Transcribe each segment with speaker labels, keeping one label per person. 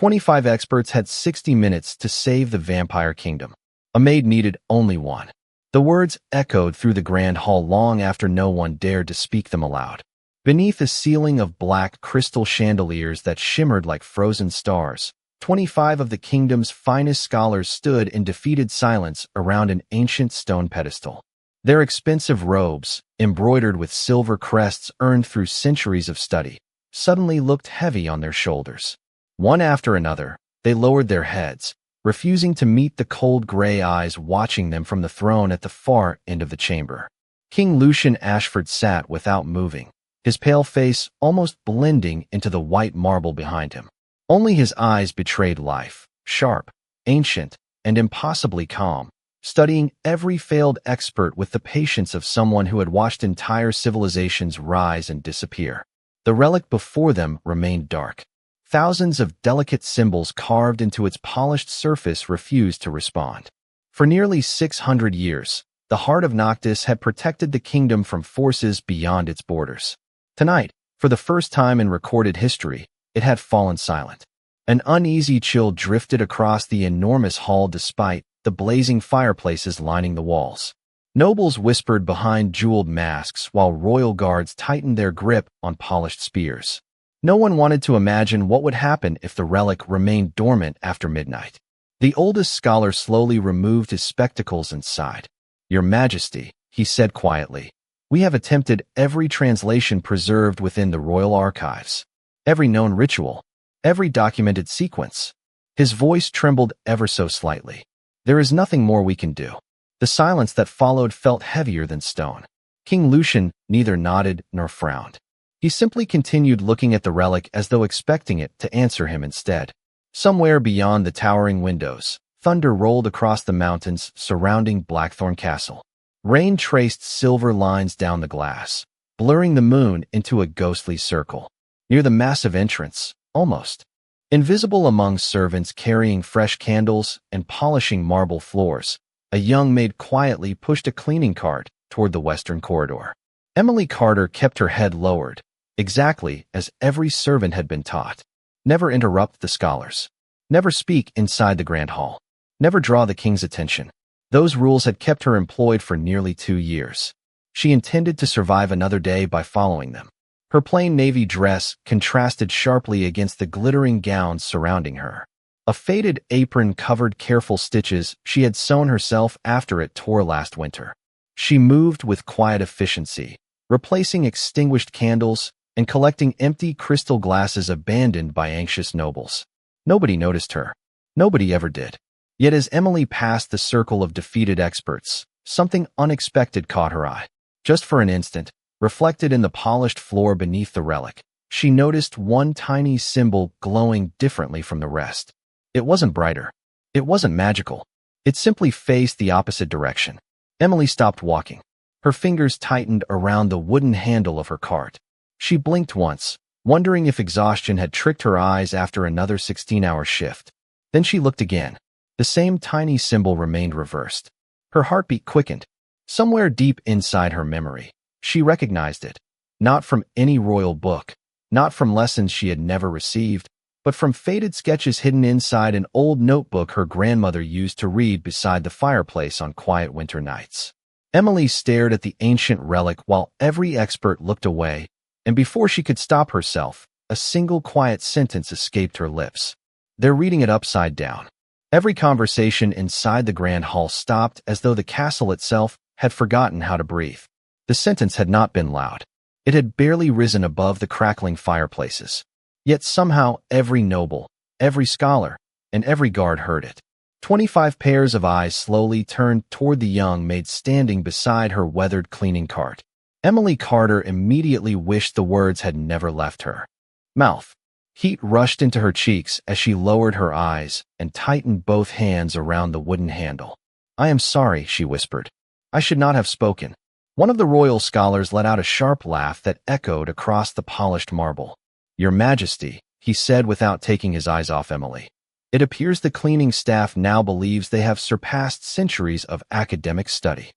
Speaker 1: 25 experts had 60 minutes to save the vampire kingdom. A maid needed only one. The words echoed through the grand hall long after no one dared to speak them aloud. Beneath a ceiling of black crystal chandeliers that shimmered like frozen stars, 25 of the kingdom's finest scholars stood in defeated silence around an ancient stone pedestal. Their expensive robes, embroidered with silver crests earned through centuries of study, suddenly looked heavy on their shoulders. One after another, they lowered their heads, refusing to meet the cold gray eyes watching them from the throne at the far end of the chamber. King Lucian Ashford sat without moving, his pale face almost blending into the white marble behind him. Only his eyes betrayed life, sharp, ancient, and impossibly calm, studying every failed expert with the patience of someone who had watched entire civilizations rise and disappear. The relic before them remained dark. Thousands of delicate symbols carved into its polished surface refused to respond. For nearly 600 years, the heart of Noctis had protected the kingdom from forces beyond its borders. Tonight, for the first time in recorded history, it had fallen silent. An uneasy chill drifted across the enormous hall despite the blazing fireplaces lining the walls. Nobles whispered behind jeweled masks while royal guards tightened their grip on polished spears. No one wanted to imagine what would happen if the relic remained dormant after midnight. The oldest scholar slowly removed his spectacles and sighed. "Your Majesty," he said quietly, "we have attempted every translation preserved within the royal archives. Every known ritual, every documented sequence." His voice trembled ever so slightly. "There is nothing more we can do." The silence that followed felt heavier than stone. King Lucian neither nodded nor frowned. He simply continued looking at the relic as though expecting it to answer him instead. Somewhere beyond the towering windows, thunder rolled across the mountains surrounding Blackthorn Castle. Rain traced silver lines down the glass, blurring the moon into a ghostly circle. Near the massive entrance, almost invisible among servants carrying fresh candles and polishing marble floors, a young maid quietly pushed a cleaning cart toward the western corridor. Emily Carter kept her head lowered, exactly as every servant had been taught. Never interrupt the scholars. Never speak inside the grand hall. Never draw the king's attention. Those rules had kept her employed for nearly 2 years. She intended to survive another day by following them. Her plain navy dress contrasted sharply against the glittering gowns surrounding her. A faded apron covered careful stitches she had sewn herself after it tore last winter. She moved with quiet efficiency, replacing extinguished candles and collecting empty crystal glasses abandoned by anxious nobles. Nobody noticed her. Nobody ever did. Yet as Emily passed the circle of defeated experts, something unexpected caught her eye. Just for an instant, reflected in the polished floor beneath the relic, she noticed one tiny symbol glowing differently from the rest. It wasn't brighter. It wasn't magical. It simply faced the opposite direction. Emily stopped walking. Her fingers tightened around the wooden handle of her cart. She blinked once, wondering if exhaustion had tricked her eyes after another 16-hour shift. Then she looked again. The same tiny symbol remained reversed. Her heartbeat quickened. Somewhere deep inside her memory, she recognized it. Not from any royal book, not from lessons she had never received, but from faded sketches hidden inside an old notebook her grandmother used to read beside the fireplace on quiet winter nights. Emily stared at the ancient relic while every expert looked away, and before she could stop herself, a single quiet sentence escaped her lips. "They're reading it upside down." Every conversation inside the grand hall stopped as though the castle itself had forgotten how to breathe. The sentence had not been loud. It had barely risen above the crackling fireplaces. Yet somehow every noble, every scholar, and every guard heard it. 25 pairs of eyes slowly turned toward the young maid standing beside her weathered cleaning cart. Emily Carter immediately wished the words had never left her mouth. Heat rushed into her cheeks as she lowered her eyes and tightened both hands around the wooden handle. "I am sorry," she whispered. "I should not have spoken." One of the royal scholars let out a sharp laugh that echoed across the polished marble. "Your Majesty," he said without taking his eyes off Emily. "It appears the cleaning staff now believes they have surpassed centuries of academic study."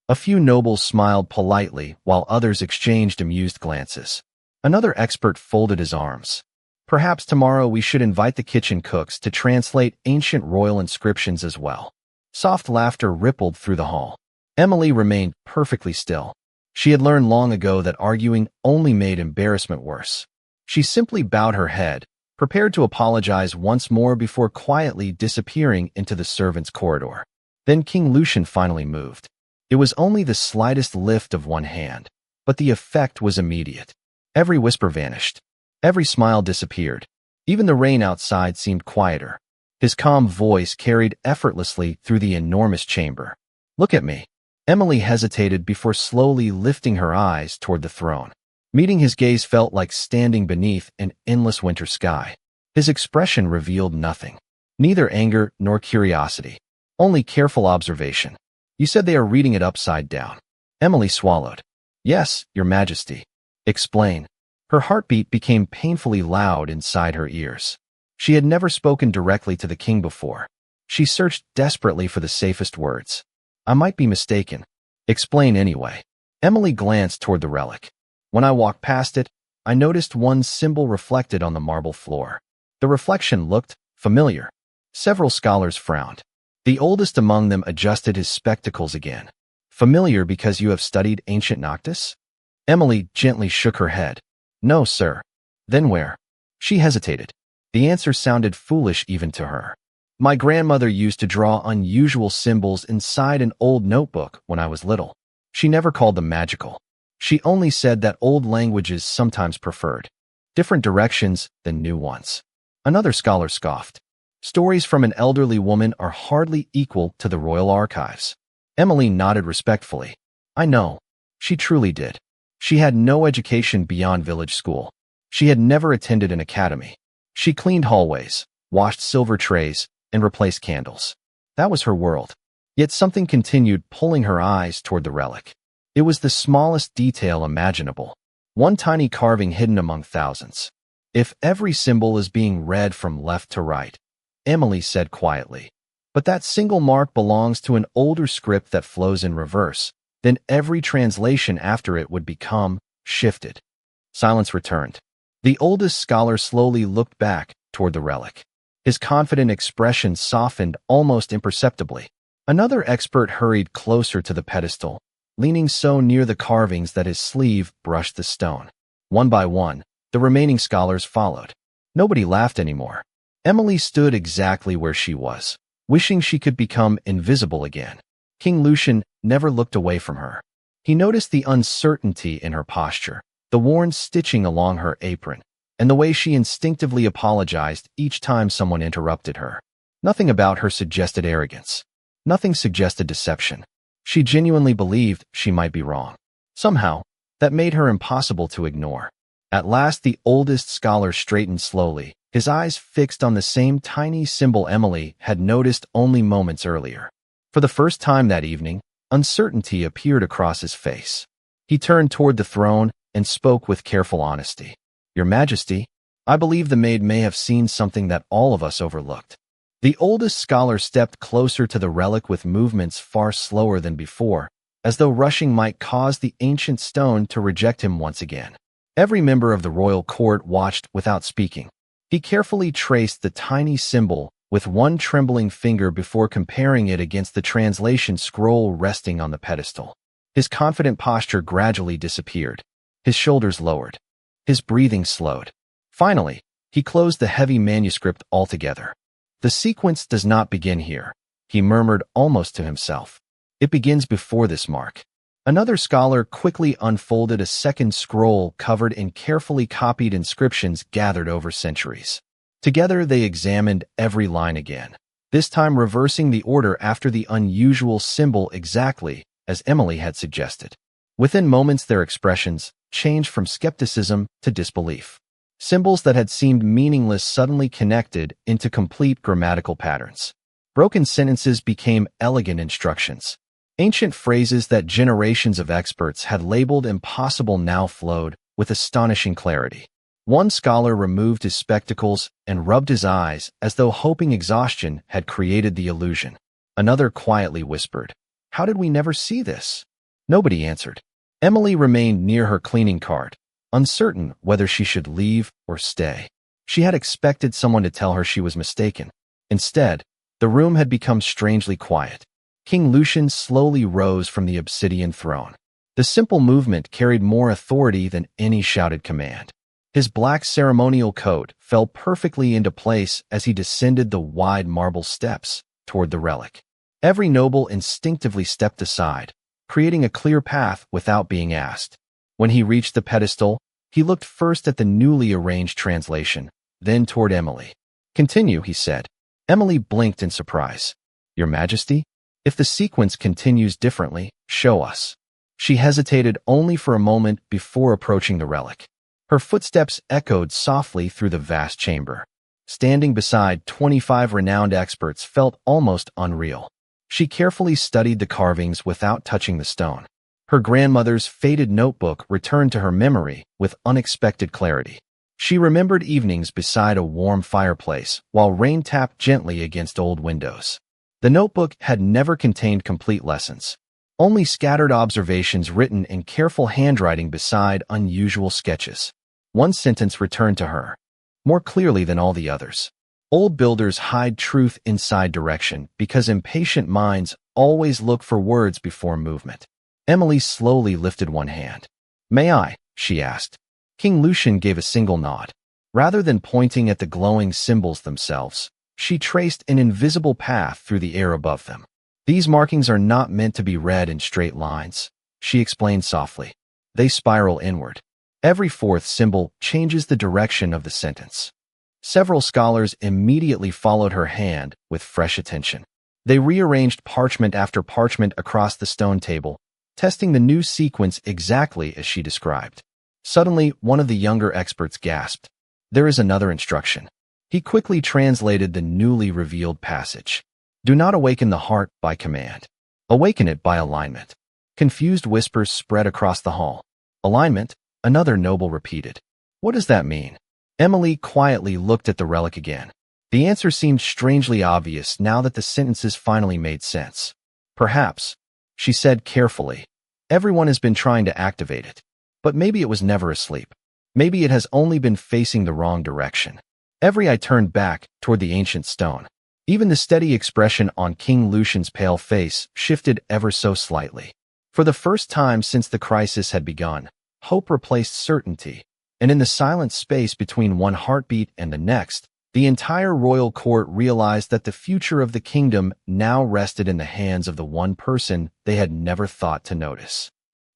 Speaker 1: A few nobles smiled politely while others exchanged amused glances. Another expert folded his arms. Perhaps tomorrow we should invite the kitchen cooks to translate ancient royal inscriptions as well. Soft laughter rippled through the hall. Emily remained perfectly still. She had learned long ago that arguing only made embarrassment worse. She simply bowed her head, prepared to apologize once more before quietly disappearing into the servants' corridor. Then King Lucian finally moved. It was only the slightest lift of one hand, but the effect was immediate. Every whisper vanished. Every smile disappeared. Even the rain outside seemed quieter. His calm voice carried effortlessly through the enormous chamber. "Look at me." Emily hesitated before slowly lifting her eyes toward the throne. Meeting his gaze felt like standing beneath an endless winter sky. His expression revealed nothing. Neither anger nor curiosity. Only careful observation. "You said they are reading it upside down." Emily swallowed. "Yes, Your Majesty." "Explain." Her heartbeat became painfully loud inside her ears. She had never spoken directly to the king before. She searched desperately for the safest words. "I might be mistaken." "Explain anyway." Emily glanced toward the relic. "When I walked past it, I noticed one symbol reflected on the marble floor. The reflection looked familiar." Several scholars frowned. The oldest among them adjusted his spectacles again. "Familiar because you have studied ancient Noctis?" Emily gently shook her head. "No, sir." "Then where?" She hesitated. The answer sounded foolish even to her. "My grandmother used to draw unusual symbols inside an old notebook when I was little. She never called them magical. She only said that old languages sometimes preferred different directions than new ones." Another scholar scoffed. "Stories from an elderly woman are hardly equal to the royal archives." Emily nodded respectfully. "I know." She truly did. She had no education beyond village school. She had never attended an academy. She cleaned hallways, washed silver trays, and replaced candles. That was her world. Yet something continued pulling her eyes toward the relic. It was the smallest detail imaginable. One tiny carving hidden among thousands. "If every symbol is being read from left to right," Emily said quietly, "but that single mark belongs to an older script that flows in reverse, then every translation after it would become shifted." Silence returned. The oldest scholar slowly looked back toward the relic. His confident expression softened almost imperceptibly. Another expert hurried closer to the pedestal, leaning so near the carvings that his sleeve brushed the stone. One by one, the remaining scholars followed. Nobody laughed anymore. Emily stood exactly where she was, wishing she could become invisible again. King Lucian never looked away from her. He noticed the uncertainty in her posture, the worn stitching along her apron, and the way she instinctively apologized each time someone interrupted her. Nothing about her suggested arrogance. Nothing suggested deception. She genuinely believed she might be wrong. Somehow, that made her impossible to ignore. At last, the oldest scholar straightened slowly, his eyes fixed on the same tiny symbol Emily had noticed only moments earlier. For the first time that evening, uncertainty appeared across his face. He turned toward the throne and spoke with careful honesty. "Your Majesty, I believe the maid may have seen something that all of us overlooked." The oldest scholar stepped closer to the relic with movements far slower than before, as though rushing might cause the ancient stone to reject him once again. Every member of the royal court watched without speaking. He carefully traced the tiny symbol with one trembling finger before comparing it against the translation scroll resting on the pedestal. His confident posture gradually disappeared. His shoulders lowered. His breathing slowed. Finally, he closed the heavy manuscript altogether. "The sequence does not begin here," he murmured almost to himself. "It begins before this mark." Another scholar quickly unfolded a second scroll covered in carefully copied inscriptions gathered over centuries. Together they examined every line again, this time reversing the order after the unusual symbol exactly as Emily had suggested. Within moments their expressions changed from skepticism to disbelief. Symbols that had seemed meaningless suddenly connected into complete grammatical patterns. Broken sentences became elegant instructions. Ancient phrases that generations of experts had labeled impossible now flowed with astonishing clarity. One scholar removed his spectacles and rubbed his eyes as though hoping exhaustion had created the illusion. Another quietly whispered, "How did we never see this?" Nobody answered. Emily remained near her cleaning cart, uncertain whether she should leave or stay. She had expected someone to tell her she was mistaken. Instead, the room had become strangely quiet. King Lucian slowly rose from the obsidian throne. The simple movement carried more authority than any shouted command. His black ceremonial coat fell perfectly into place as he descended the wide marble steps toward the relic. Every noble instinctively stepped aside, creating a clear path without being asked. When he reached the pedestal, he looked first at the newly arranged translation, then toward Emily. "Continue," he said. Emily blinked in surprise. "Your Majesty? If the sequence continues differently, show us." She hesitated only for a moment before approaching the relic. Her footsteps echoed softly through the vast chamber. Standing beside 25 renowned experts felt almost unreal. She carefully studied the carvings without touching the stone. Her grandmother's faded notebook returned to her memory with unexpected clarity. She remembered evenings beside a warm fireplace while rain tapped gently against old windows. The notebook had never contained complete lessons, only scattered observations written in careful handwriting beside unusual sketches. One sentence returned to her, more clearly than all the others. Old builders hide truth inside direction because impatient minds always look for words before movement. Emily slowly lifted one hand. "May I?" she asked. King Lucian gave a single nod. Rather than pointing at the glowing symbols themselves, she traced an invisible path through the air above them. "These markings are not meant to be read in straight lines," she explained softly. "They spiral inward. Every fourth symbol changes the direction of the sentence." Several scholars immediately followed her hand with fresh attention. They rearranged parchment after parchment across the stone table, testing the new sequence exactly as she described. Suddenly, one of the younger experts gasped. "There is another instruction." He quickly translated the newly revealed passage. "Do not awaken the heart by command. Awaken it by alignment." Confused whispers spread across the hall. "Alignment?" another noble repeated. "What does that mean?" Emily quietly looked at the relic again. The answer seemed strangely obvious now that the sentences finally made sense. "Perhaps," she said carefully, "everyone has been trying to activate it. But maybe it was never asleep. Maybe it has only been facing the wrong direction." Every eye turned back toward the ancient stone. Even the steady expression on King Lucian's pale face shifted ever so slightly. For the first time since the crisis had begun, hope replaced certainty, and in the silent space between one heartbeat and the next, the entire royal court realized that the future of the kingdom now rested in the hands of the one person they had never thought to notice.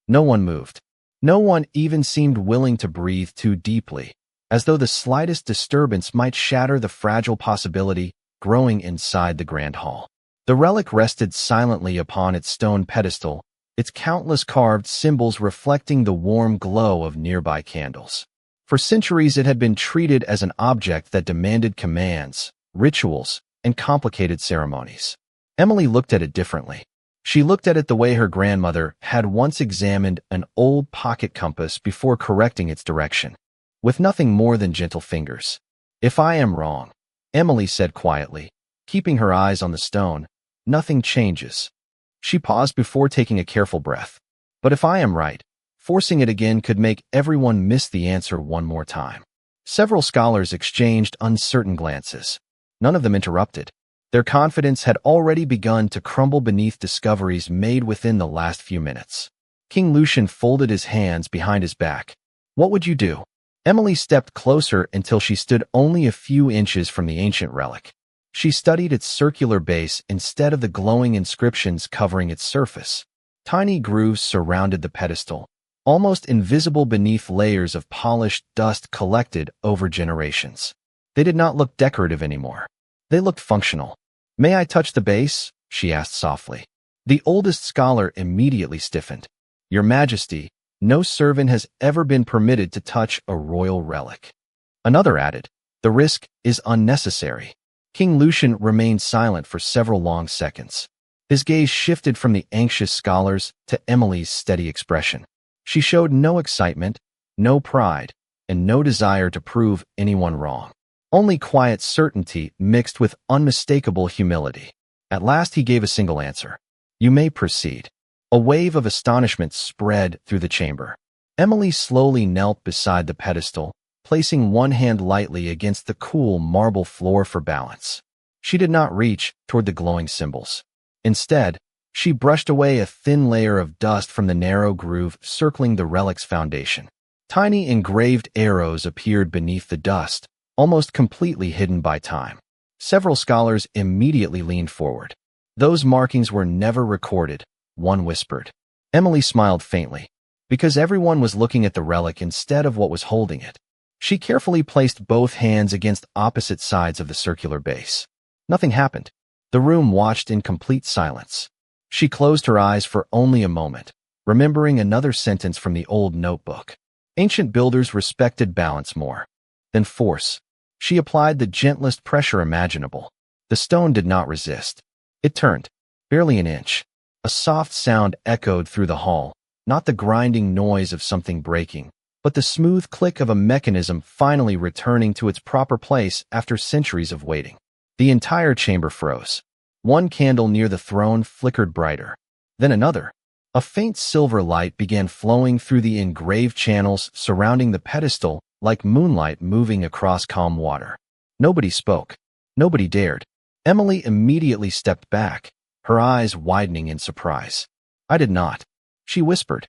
Speaker 1: No one moved. No one even seemed willing to breathe too deeply, as though the slightest disturbance might shatter the fragile possibility growing inside the grand hall. The relic rested silently upon its stone pedestal, its countless carved symbols reflecting the warm glow of nearby candles. For centuries it had been treated as an object that demanded commands, rituals, and complicated ceremonies. Emily looked at it differently. She looked at it the way her grandmother had once examined an old pocket compass before correcting its direction, with nothing more than gentle fingers. "If I am wrong," Emily said quietly, keeping her eyes on the stone, "nothing changes." She paused before taking a careful breath. "But if I am right, forcing it again could make everyone miss the answer one more time." Several scholars exchanged uncertain glances. None of them interrupted. Their confidence had already begun to crumble beneath discoveries made within the last few minutes. King Lucian folded his hands behind his back. "What would you do?" Emily stepped closer until she stood only a few inches from the ancient relic. She studied its circular base instead of the glowing inscriptions covering its surface. Tiny grooves surrounded the pedestal, almost invisible beneath layers of polished dust collected over generations. They did not look decorative anymore. They looked functional. "May I touch the base?" she asked softly. The oldest scholar immediately stiffened. "Your Majesty, no servant has ever been permitted to touch a royal relic." Another added, "The risk is unnecessary." King Lucian remained silent for several long seconds. His gaze shifted from the anxious scholars to Emily's steady expression. She showed no excitement, no pride, and no desire to prove anyone wrong. Only quiet certainty mixed with unmistakable humility. At last he gave a single answer. "You may proceed." A wave of astonishment spread through the chamber. Emily slowly knelt beside the pedestal, placing one hand lightly against the cool marble floor for balance. She did not reach toward the glowing symbols. Instead, she brushed away a thin layer of dust from the narrow groove circling the relic's foundation. Tiny engraved arrows appeared beneath the dust, almost completely hidden by time. Several scholars immediately leaned forward. "Those markings were never recorded," one whispered. Emily smiled faintly, because everyone was looking at the relic instead of what was holding it. She carefully placed both hands against opposite sides of the circular base. Nothing happened. The room watched in complete silence. She closed her eyes for only a moment, remembering another sentence from the old notebook. Ancient builders respected balance more than force. She applied the gentlest pressure imaginable. The stone did not resist. It turned, barely an inch. A soft sound echoed through the hall, not the grinding noise of something breaking, but the smooth click of a mechanism finally returning to its proper place after centuries of waiting. The entire chamber froze. One candle near the throne flickered brighter. Then another. A faint silver light began flowing through the engraved channels surrounding the pedestal like moonlight moving across calm water. Nobody spoke. Nobody dared. Emily immediately stepped back, her eyes widening in surprise. "I did not," she whispered.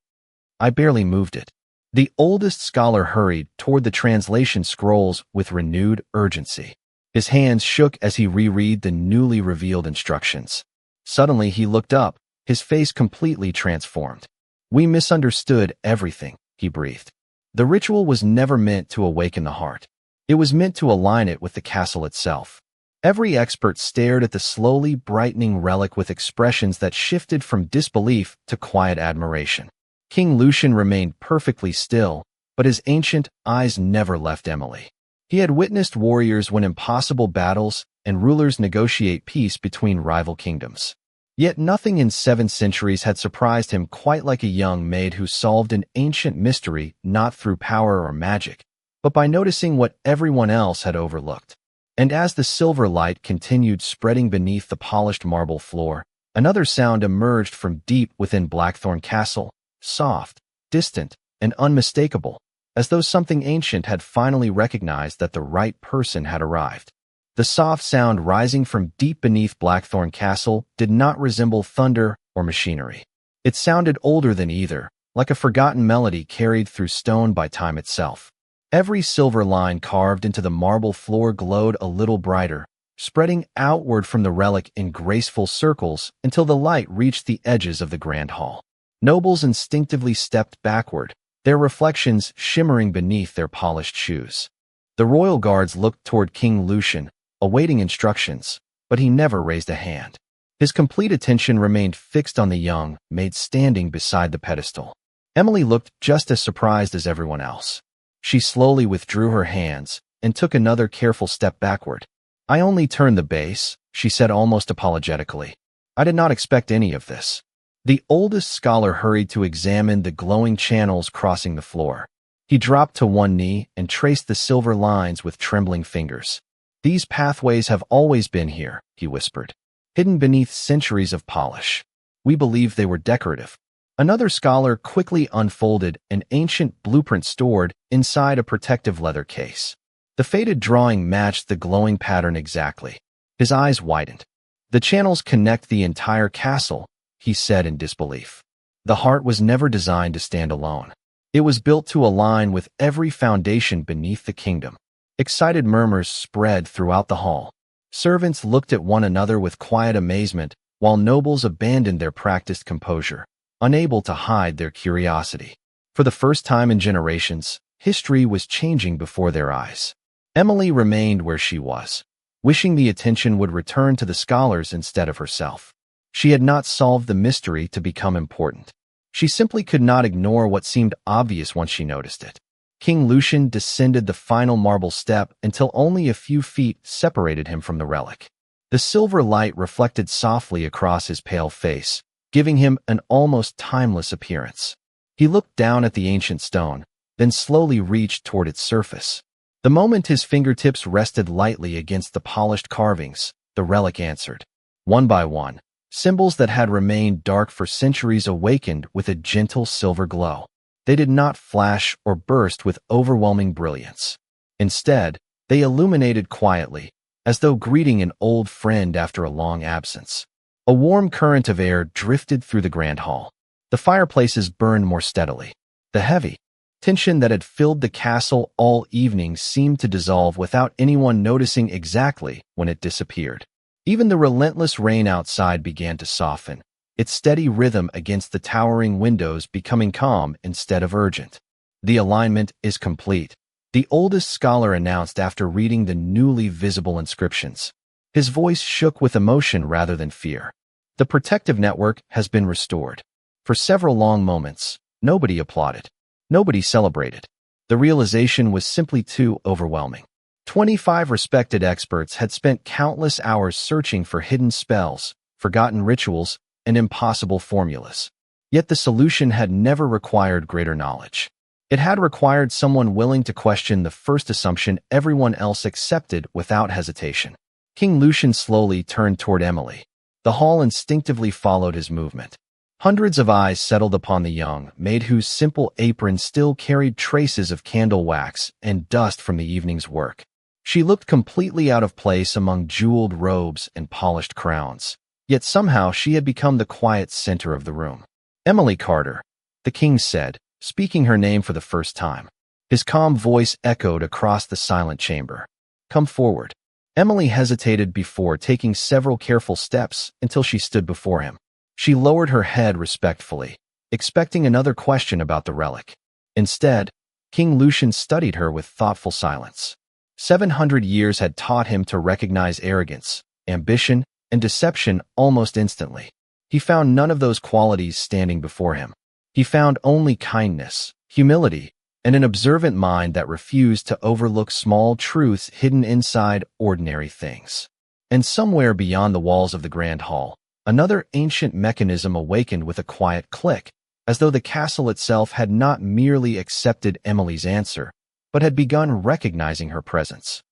Speaker 1: "I barely moved it." The oldest scholar hurried toward the translation scrolls with renewed urgency. His hands shook as he reread the newly revealed instructions. Suddenly he looked up, his face completely transformed. "We misunderstood everything," he breathed. The ritual was never meant to awaken the heart. It was meant to align it with the castle itself. Every expert stared at the slowly brightening relic with expressions that shifted from disbelief to quiet admiration. King Lucian remained perfectly still, but his ancient eyes never left Emily. He had witnessed warriors win impossible battles and rulers negotiate peace between rival kingdoms. Yet nothing in 7 centuries had surprised him quite like a young maid who solved an ancient mystery not through power or magic, but by noticing what everyone else had overlooked. And as the silver light continued spreading beneath the polished marble floor, another sound emerged from deep within Blackthorn Castle, soft, distant, and unmistakable, as though something ancient had finally recognized that the right person had arrived. The soft sound rising from deep beneath Blackthorn Castle did not resemble thunder or machinery. It sounded older than either, like a forgotten melody carried through stone by time itself. Every silver line carved into the marble floor glowed a little brighter, spreading outward from the relic in graceful circles until the light reached the edges of the grand hall. Nobles instinctively stepped backward, their reflections shimmering beneath their polished shoes. The royal guards looked toward King Lucian, awaiting instructions, but he never raised a hand. His complete attention remained fixed on the young maid standing beside the pedestal. Emily looked just as surprised as everyone else. She slowly withdrew her hands and took another careful step backward. "I only turned the base," she said almost apologetically. "I did not expect any of this." The oldest scholar hurried to examine the glowing channels crossing the floor. He dropped to one knee and traced the silver lines with trembling fingers. "These pathways have always been here," he whispered, "hidden beneath centuries of polish. We believed they were decorative." Another scholar quickly unfolded an ancient blueprint stored inside a protective leather case. The faded drawing matched the glowing pattern exactly. His eyes widened. "The channels connect the entire castle," he said in disbelief. "The heart was never designed to stand alone. It was built to align with every foundation beneath the kingdom." Excited murmurs spread throughout the hall. Servants looked at one another with quiet amazement, while nobles abandoned their practiced composure, unable to hide their curiosity. For the first time in generations, history was changing before their eyes. Emily remained where she was, wishing the attention would return to the scholars instead of herself. She had not solved the mystery to become important. She simply could not ignore what seemed obvious once she noticed it. King Lucian descended the final marble step until only a few feet separated him from the relic. The silver light reflected softly across his pale face, giving him an almost timeless appearance. He looked down at the ancient stone, then slowly reached toward its surface. The moment his fingertips rested lightly against the polished carvings, the relic answered. One by one, symbols that had remained dark for centuries awakened with a gentle silver glow. They did not flash or burst with overwhelming brilliance. Instead, they illuminated quietly, as though greeting an old friend after a long absence. A warm current of air drifted through the grand hall. The fireplaces burned more steadily. The heavy tension that had filled the castle all evening seemed to dissolve without anyone noticing exactly when it disappeared. Even the relentless rain outside began to soften, its steady rhythm against the towering windows becoming calm instead of urgent. The alignment is complete, the oldest scholar announced after reading the newly visible inscriptions. His voice shook with emotion rather than fear. The protective network has been restored. For several long moments, nobody applauded. Nobody celebrated. The realization was simply too overwhelming. 25 respected experts had spent countless hours searching for hidden spells, forgotten rituals, and impossible formulas. Yet the solution had never required greater knowledge. It had required someone willing to question the first assumption everyone else accepted without hesitation. King Lucian slowly turned toward Emily. The hall instinctively followed his movement. Hundreds of eyes settled upon the young maid whose simple apron still carried traces of candle wax and dust from the evening's work. She looked completely out of place among jeweled robes and polished crowns, yet somehow she had become the quiet center of the room. "Emily Carter," the king said, speaking her name for the first time. His calm voice echoed across the silent chamber. "Come forward." Emily hesitated before taking several careful steps until she stood before him. She lowered her head respectfully, expecting another question about the relic. Instead, King Lucian studied her with thoughtful silence. 700 years had taught him to recognize arrogance, ambition, and deception almost instantly. He found none of those qualities standing before him. He found only kindness, humility, and an observant mind that refused to overlook small truths hidden inside ordinary things. And somewhere beyond the walls of the grand hall, another ancient mechanism awakened with a quiet click, as though the castle itself had not merely accepted Emily's answer, but had begun recognizing her presence.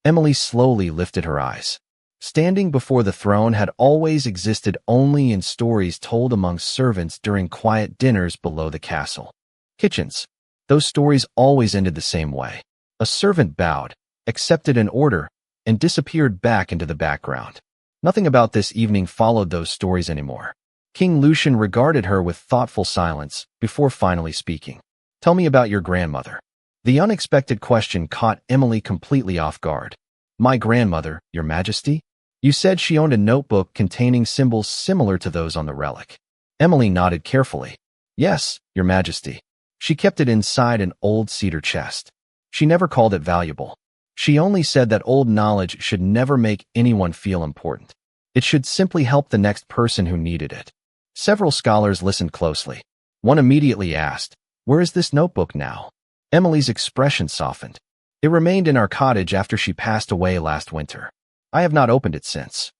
Speaker 1: Emily slowly lifted her eyes. Standing before the throne had always existed only in stories told among servants during quiet dinners below the castle kitchens. Those stories always ended the same way. A servant bowed, accepted an order, and disappeared back into the background. Nothing about this evening followed those stories anymore. King Lucian regarded her with thoughtful silence before finally speaking. "Tell me about your grandmother." The unexpected question caught Emily completely off guard. "My grandmother, Your Majesty? You said she owned a notebook containing symbols similar to those on the relic." Emily nodded carefully. "Yes, Your Majesty. She kept it inside an old cedar chest. She never called it valuable. She only said that old knowledge should never make anyone feel important. It should simply help the next person who needed it." Several scholars listened closely. One immediately asked, "Where is this notebook now?" Emily's expression softened. "It remained in our cottage after she passed away last winter. I have not opened it since."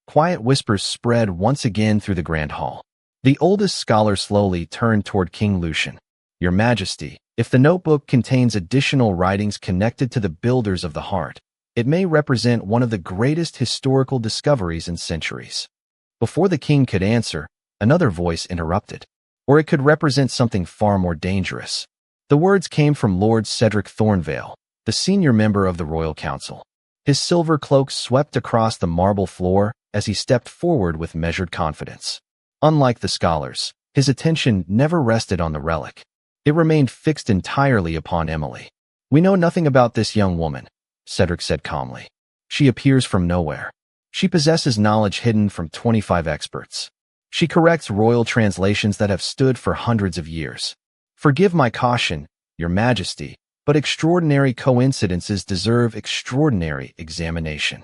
Speaker 1: Quiet whispers spread once again through the grand hall. The oldest scholar slowly turned toward King Lucian. "Your Majesty, if the notebook contains additional writings connected to the builders of the heart, it may represent one of the greatest historical discoveries in centuries." Before the king could answer, another voice interrupted. "Or it could represent something far more dangerous." The words came from Lord Cedric Thornvale, the senior member of the Royal Council. His silver cloak swept across the marble floor as he stepped forward with measured confidence. Unlike the scholars, his attention never rested on the relic. It remained fixed entirely upon Emily. "We know nothing about this young woman," Cedric said calmly. "She appears from nowhere. She possesses knowledge hidden from 25 experts. She corrects royal translations that have stood for hundreds of years. Forgive my caution, Your Majesty, but extraordinary coincidences deserve extraordinary examination."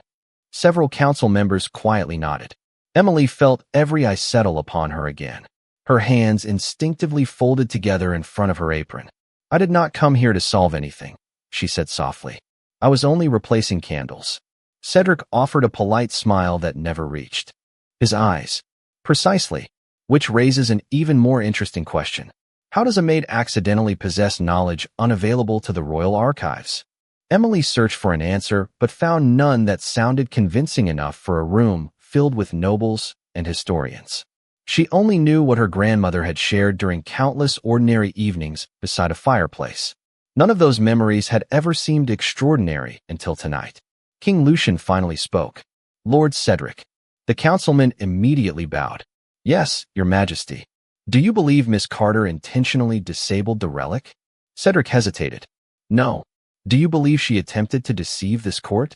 Speaker 1: Several council members quietly nodded. Emily felt every eye settle upon her again. Her hands instinctively folded together in front of her apron. "I did not come here to solve anything," she said softly. "I was only replacing candles." Cedric offered a polite smile that never reached. His eyes. "Precisely. Which raises an even more interesting question. How does a maid accidentally possess knowledge unavailable to the royal archives?" Emily searched for an answer, but found none that sounded convincing enough for a room filled with nobles and historians. She only knew what her grandmother had shared during countless ordinary evenings beside a fireplace. None of those memories had ever seemed extraordinary until tonight. King Lucian finally spoke. Lord Cedric. The councilman immediately bowed. Yes, Your Majesty. Do you believe Miss Carter intentionally disabled the relic? Cedric hesitated. No. Do you believe she attempted to deceive this court?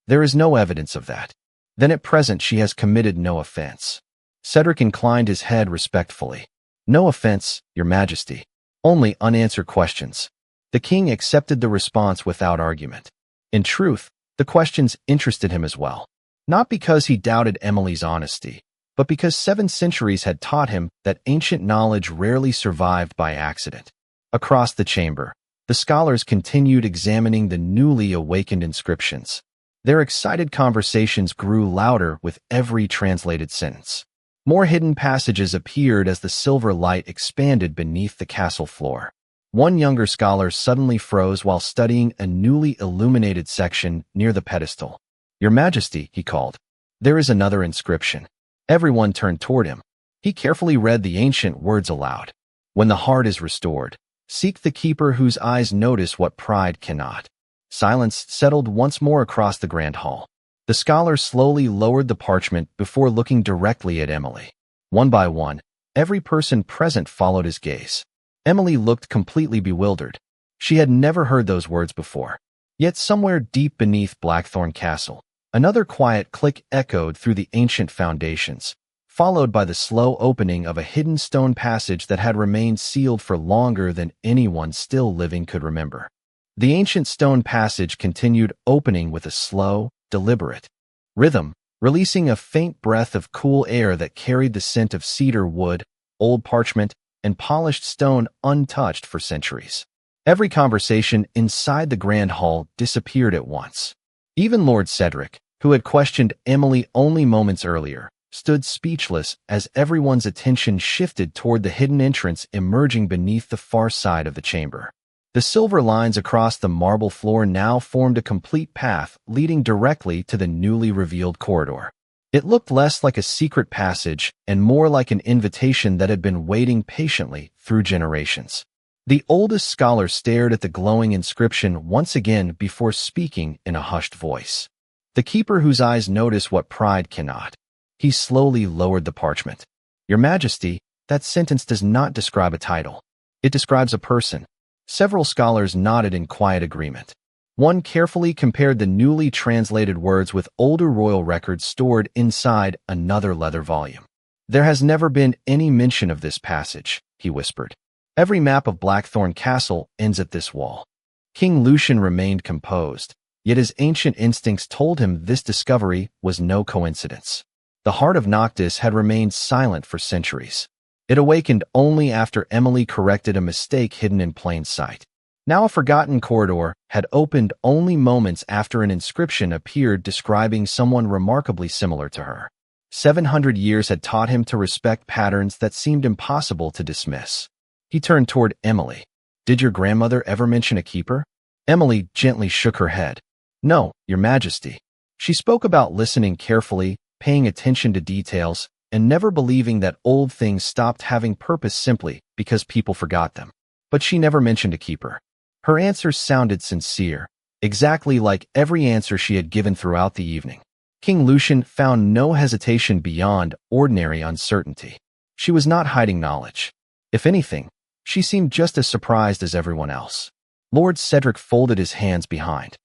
Speaker 1: There is no evidence of that. Then at present she has committed no offense. Cedric inclined his head respectfully. No offense, Your Majesty. Only unanswered questions. The king accepted the response without argument. In truth, the questions interested him as well. Not because he doubted Emily's honesty, but because 7 centuries had taught him that ancient knowledge rarely survived by accident. Across the chamber, the scholars continued examining the newly awakened inscriptions. Their excited conversations grew louder with every translated sentence. More hidden passages appeared as the silver light expanded beneath the castle floor. One younger scholar suddenly froze while studying a newly illuminated section near the pedestal. Your Majesty, he called. There is another inscription. Everyone turned toward him. He carefully read the ancient words aloud. When the heart is restored, seek the keeper whose eyes notice what pride cannot. Silence settled once more across the grand hall. The scholar slowly lowered the parchment before looking directly at Emily. One by one, every person present followed his gaze. Emily looked completely bewildered. She had never heard those words before. Yet somewhere deep beneath Blackthorn Castle, another quiet click echoed through the ancient foundations, followed by the slow opening of a hidden stone passage that had remained sealed for longer than anyone still living could remember. The ancient stone passage continued opening with a slow, deliberate rhythm, releasing a faint breath of cool air that carried the scent of cedar wood, old parchment, and polished stone untouched for centuries. Every conversation inside the grand hall disappeared at once. Even Lord Cedric, who had questioned Emily only moments earlier, stood speechless as everyone's attention shifted toward the hidden entrance emerging beneath the far side of the chamber. The silver lines across the marble floor now formed a complete path leading directly to the newly revealed corridor. It looked less like a secret passage and more like an invitation that had been waiting patiently through generations. The oldest scholar stared at the glowing inscription once again before speaking in a hushed voice. The keeper whose eyes notice what pride cannot. He slowly lowered the parchment. Your Majesty, that sentence does not describe a title. It describes a person. Several scholars nodded in quiet agreement. One carefully compared the newly translated words with older royal records stored inside another leather volume. There has never been any mention of this passage, he whispered. Every map of Blackthorn Castle ends at this wall. King Lucian remained composed, yet his ancient instincts told him this discovery was no coincidence. The heart of Noctis had remained silent for centuries. It awakened only after Emily corrected a mistake hidden in plain sight. Now a forgotten corridor had opened only moments after an inscription appeared describing someone remarkably similar to her. 700 years had taught him to respect patterns that seemed impossible to dismiss. He turned toward Emily. Did your grandmother ever mention a keeper? Emily gently shook her head. No, Your Majesty. She spoke about listening carefully, paying attention to details, and never believing that old things stopped having purpose simply because people forgot them. But she never mentioned a keeper. Her answers sounded sincere, exactly like every answer she had given throughout the evening. King Lucian found no hesitation beyond ordinary uncertainty. She was not hiding knowledge. If anything, she seemed just as surprised as everyone else. Lord Cedric folded his hands behind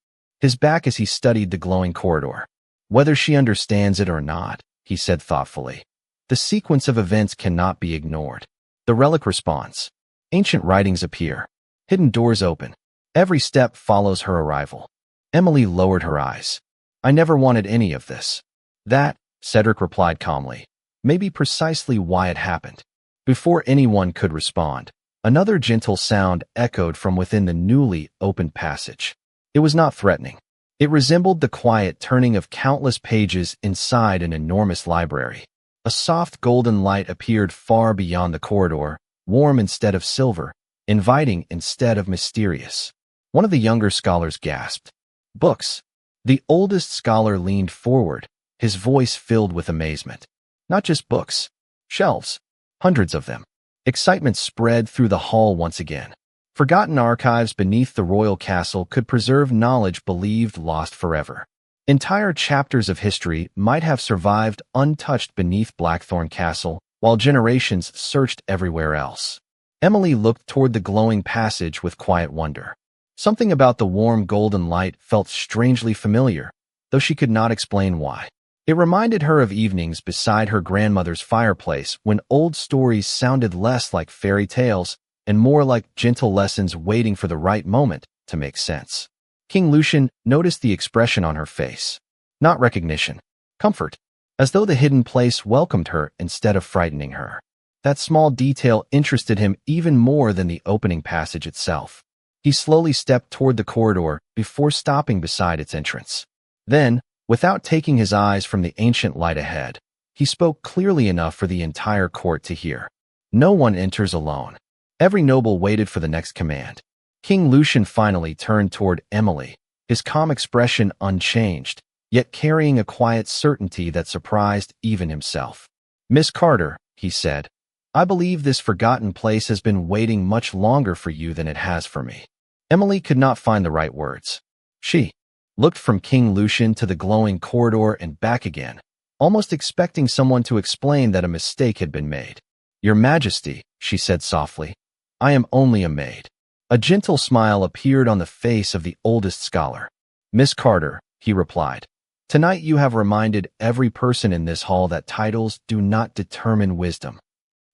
Speaker 1: his back as he studied the glowing corridor. Whether she understands it or not, he said thoughtfully, the sequence of events cannot be ignored. The relic responds. Ancient writings appear. Hidden doors open. Every step follows her arrival. Emily lowered her eyes. I never wanted any of this. That, Cedric replied calmly, may be precisely why it happened. Before anyone could respond, another gentle sound echoed from within the newly opened passage. It was not threatening. It resembled the quiet turning of countless pages inside an enormous library. A soft golden light appeared far beyond the corridor, warm instead of silver, inviting instead of mysterious. One of the younger scholars gasped. Books. The oldest scholar leaned forward, his voice filled with amazement. Not just books. Shelves. Hundreds of them. Excitement spread through the hall once again. Forgotten archives beneath the royal castle could preserve knowledge believed lost forever. Entire chapters of history might have survived untouched beneath Blackthorn Castle, while generations searched everywhere else. Emily looked toward the glowing passage with quiet wonder. Something about the warm golden light felt strangely familiar, though she could not explain why. It reminded her of evenings beside her grandmother's fireplace when old stories sounded less like fairy tales and more like gentle lessons waiting for the right moment to make sense. King Lucian noticed the expression on her face. Not recognition, comfort, as though the hidden place welcomed her instead of frightening her. That small detail interested him even more than the opening passage itself. He slowly stepped toward the corridor before stopping beside its entrance. Then, without taking his eyes from the ancient light ahead, he spoke clearly enough for the entire court to hear. No one enters alone. Every noble waited for the next command. King Lucian finally turned toward Emily, his calm expression unchanged, yet carrying a quiet certainty that surprised even himself. "Miss Carter," he said, "I believe this forgotten place has been waiting much longer for you than it has for me." Emily could not find the right words. She looked from King Lucian to the glowing corridor and back again, almost expecting someone to explain that a mistake had been made. "Your Majesty," she said softly, "I am only a maid." A gentle smile appeared on the face of the oldest scholar. "Miss Carter," he replied, "tonight you have reminded every person in this hall that titles do not determine wisdom."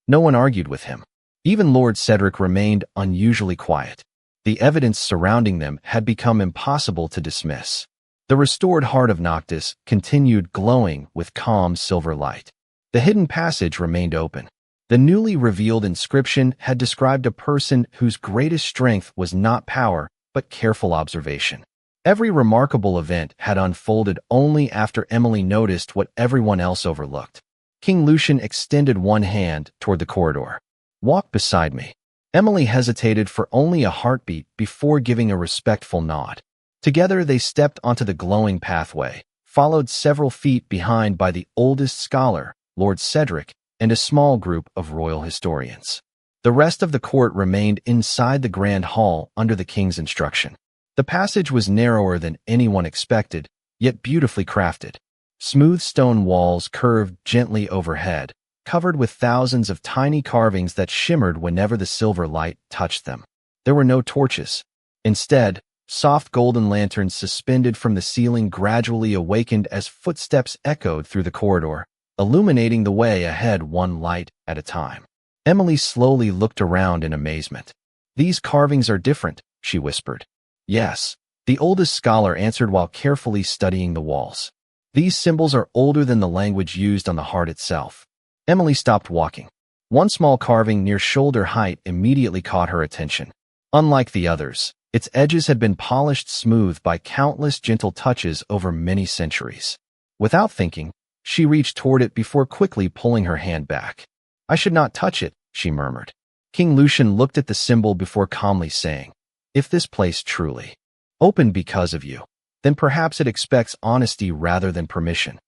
Speaker 1: No one argued with him. Even Lord Cedric remained unusually quiet. The evidence surrounding them had become impossible to dismiss. The restored heart of Noctis continued glowing with calm silver light. The hidden passage remained open. The newly revealed inscription had described a person whose greatest strength was not power, but careful observation. Every remarkable event had unfolded only after Emily noticed what everyone else overlooked. King Lucian extended one hand toward the corridor. "Walk beside me." Emily hesitated for only a heartbeat before giving a respectful nod. Together they stepped onto the glowing pathway, followed several feet behind by the oldest scholar, Lord Cedric, and a small group of royal historians. The rest of the court remained inside the grand hall under the king's instruction. The passage was narrower than anyone expected, yet beautifully crafted. Smooth stone walls curved gently overhead, covered with thousands of tiny carvings that shimmered whenever the silver light touched them. There were no torches. Instead, soft golden lanterns suspended from the ceiling gradually awakened as footsteps echoed through the corridor, illuminating the way ahead one light at a time. Emily slowly looked around in amazement. "These carvings are different," she whispered. "Yes," the oldest scholar answered while carefully studying the walls. "These symbols are older than the language used on the heart itself." Emily stopped walking. One small carving near shoulder height immediately caught her attention. Unlike the others, its edges had been polished smooth by countless gentle touches over many centuries. Without thinking, she reached toward it before quickly pulling her hand back. "I should not touch it," she murmured. King Lucian looked at the symbol before calmly saying, "If this place truly opened because of you, then perhaps it expects honesty rather than permission."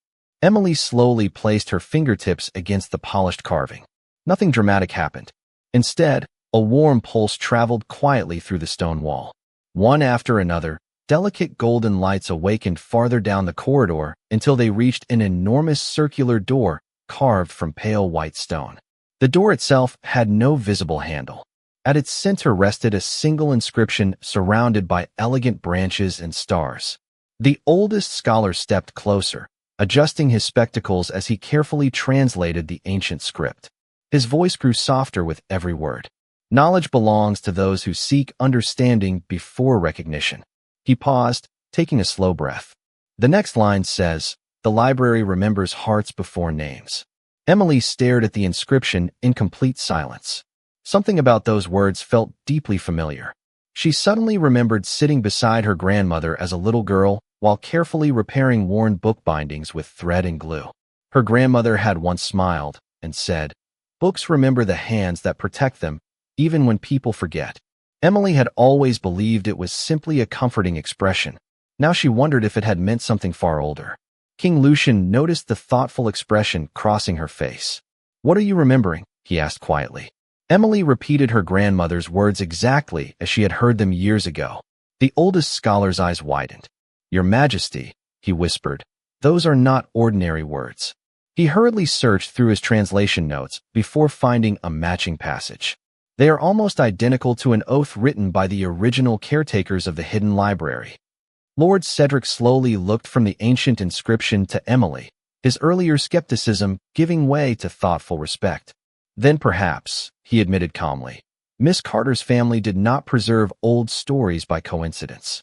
Speaker 1: Emily slowly placed her fingertips against the polished carving. Nothing dramatic happened. Instead, a warm pulse traveled quietly through the stone wall. One after another, delicate golden lights awakened farther down the corridor until they reached an enormous circular door carved from pale white stone. The door itself had no visible handle. At its center rested a single inscription surrounded by elegant branches and stars. The oldest scholar stepped closer, adjusting his spectacles as he carefully translated the ancient script. His voice grew softer with every word. "Knowledge belongs to those who seek understanding before recognition." He paused, taking a slow breath. "The next line says, 'The library remembers hearts before names.'" Emily stared at the inscription in complete silence. Something about those words felt deeply familiar. She suddenly remembered sitting beside her grandmother as a little girl while carefully repairing worn book bindings with thread and glue. Her grandmother had once smiled and said, "Books remember the hands that protect them, even when people forget." Emily had always believed it was simply a comforting expression. Now she wondered if it had meant something far older. King Lucian noticed the thoughtful expression crossing her face. "What are you remembering?" he asked quietly. Emily repeated her grandmother's words exactly as she had heard them years ago. The oldest scholar's eyes widened. "Your Majesty," he whispered, "those are not ordinary words." He hurriedly searched through his translation notes before finding a matching passage. They are almost identical to an oath written by the original caretakers of the hidden library. Lord Cedric slowly looked from the ancient inscription to Emily, his earlier skepticism giving way to thoughtful respect. "Then perhaps," he admitted calmly, "Miss Carter's family did not preserve old stories by coincidence."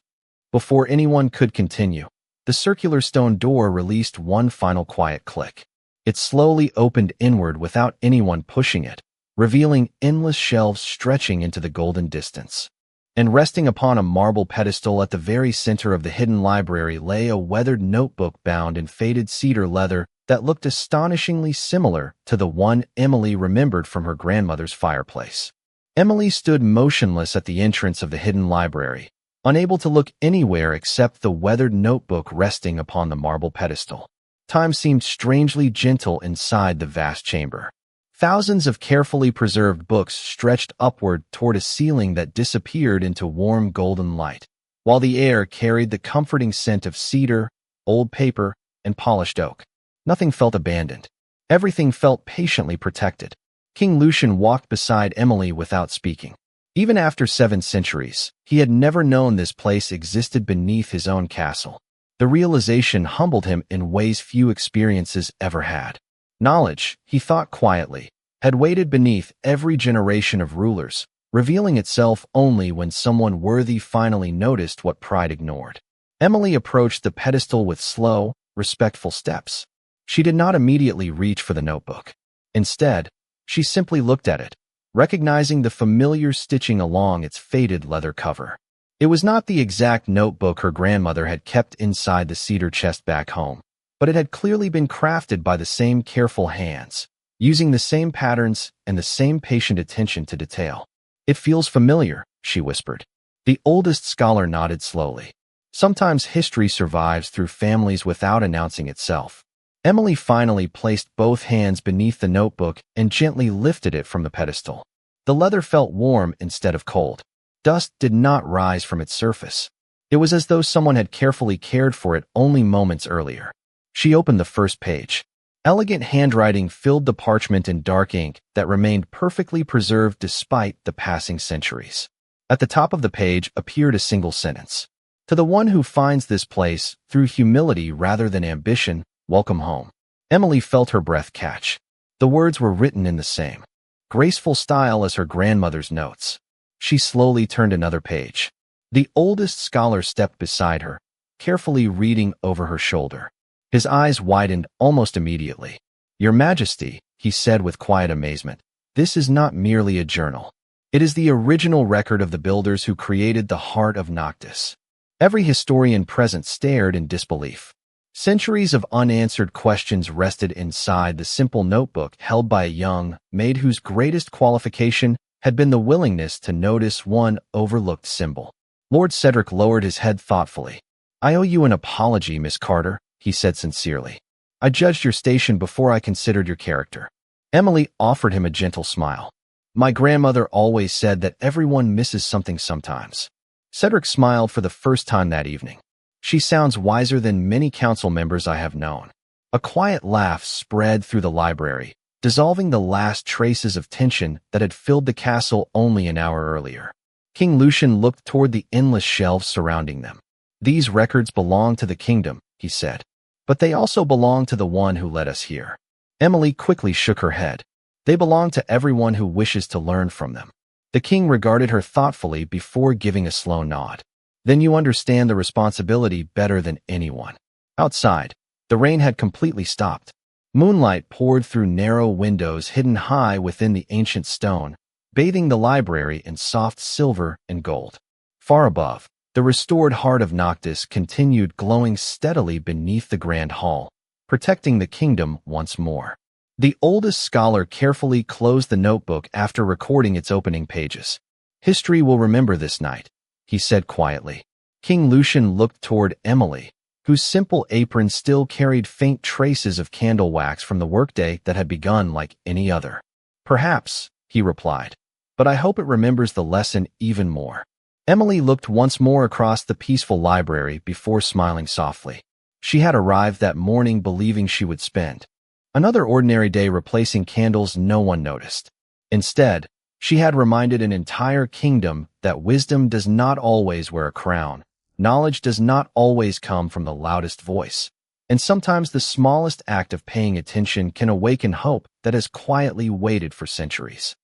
Speaker 1: Before anyone could continue, the circular stone door released one final quiet click. It slowly opened inward without anyone pushing it, revealing endless shelves stretching into the golden distance. And resting upon a marble pedestal at the very center of the hidden library lay a weathered notebook bound in faded cedar leather that looked astonishingly similar to the one Emily remembered from her grandmother's fireplace. Emily stood motionless at the entrance of the hidden library, unable to look anywhere except the weathered notebook resting upon the marble pedestal. Time seemed strangely gentle inside the vast chamber. Thousands of carefully preserved books stretched upward toward a ceiling that disappeared into warm golden light, while the air carried the comforting scent of cedar, old paper, and polished oak. Nothing felt abandoned. Everything felt patiently protected. King Lucian walked beside Emily without speaking. Even after 7 centuries, he had never known this place existed beneath his own castle. The realization humbled him in ways few experiences ever had. Knowledge, he thought quietly, had waited beneath every generation of rulers, revealing itself only when someone worthy finally noticed what pride ignored. Emily approached the pedestal with slow, respectful steps. She did not immediately reach for the notebook. Instead, she simply looked at it, recognizing the familiar stitching along its faded leather cover. It was not the exact notebook her grandmother had kept inside the cedar chest back home, but it had clearly been crafted by the same careful hands, using the same patterns and the same patient attention to detail. "It feels familiar," she whispered. The oldest scholar nodded slowly. Sometimes history survives through families without announcing itself. Emily finally placed both hands beneath the notebook and gently lifted it from the pedestal. The leather felt warm instead of cold. Dust did not rise from its surface. It was as though someone had carefully cared for it only moments earlier. She opened the first page. Elegant handwriting filled the parchment in dark ink that remained perfectly preserved despite the passing centuries. At the top of the page appeared a single sentence. "To the one who finds this place through humility rather than ambition, welcome home." Emily felt her breath catch. The words were written in the same graceful style as her grandmother's notes. She slowly turned another page. The oldest scholar stepped beside her, carefully reading over her shoulder. His eyes widened almost immediately. "Your Majesty," he said with quiet amazement, "this is not merely a journal. It is the original record of the builders who created the heart of Noctis." Every historian present stared in disbelief. Centuries of unanswered questions rested inside the simple notebook held by a young maid whose greatest qualification had been the willingness to notice one overlooked symbol. Lord Cedric lowered his head thoughtfully. "I owe you an apology, Miss Carter," he said sincerely. "I judged your station before I considered your character." Emily offered him a gentle smile. "My grandmother always said that everyone misses something sometimes." Cedric smiled for the first time that evening. "She sounds wiser than many council members I have known." A quiet laugh spread through the library, dissolving the last traces of tension that had filled the castle only an hour earlier. King Lucian looked toward the endless shelves surrounding them. "These records belong to the kingdom," he said, "but they also belong to the one who led us here." Emily quickly shook her head. "They belong to everyone who wishes to learn from them." The king regarded her thoughtfully before giving a slow nod. "Then you understand the responsibility better than anyone." Outside, the rain had completely stopped. Moonlight poured through narrow windows hidden high within the ancient stone, bathing the library in soft silver and gold. Far above, the restored heart of Noctis continued glowing steadily beneath the grand hall, protecting the kingdom once more. The oldest scholar carefully closed the notebook after recording its opening pages. "History will remember this night," he said quietly. King Lucian looked toward Emily, whose simple apron still carried faint traces of candle wax from the workday that had begun like any other. "Perhaps," he replied. But I hope it remembers the lesson even more. Emily looked once more across the peaceful library before smiling softly. She had arrived that morning believing she would spend another ordinary day replacing candles no one noticed. Instead, she had reminded an entire kingdom that wisdom does not always wear a crown, knowledge does not always come from the loudest voice, and sometimes the smallest act of paying attention can awaken hope that has quietly waited for centuries.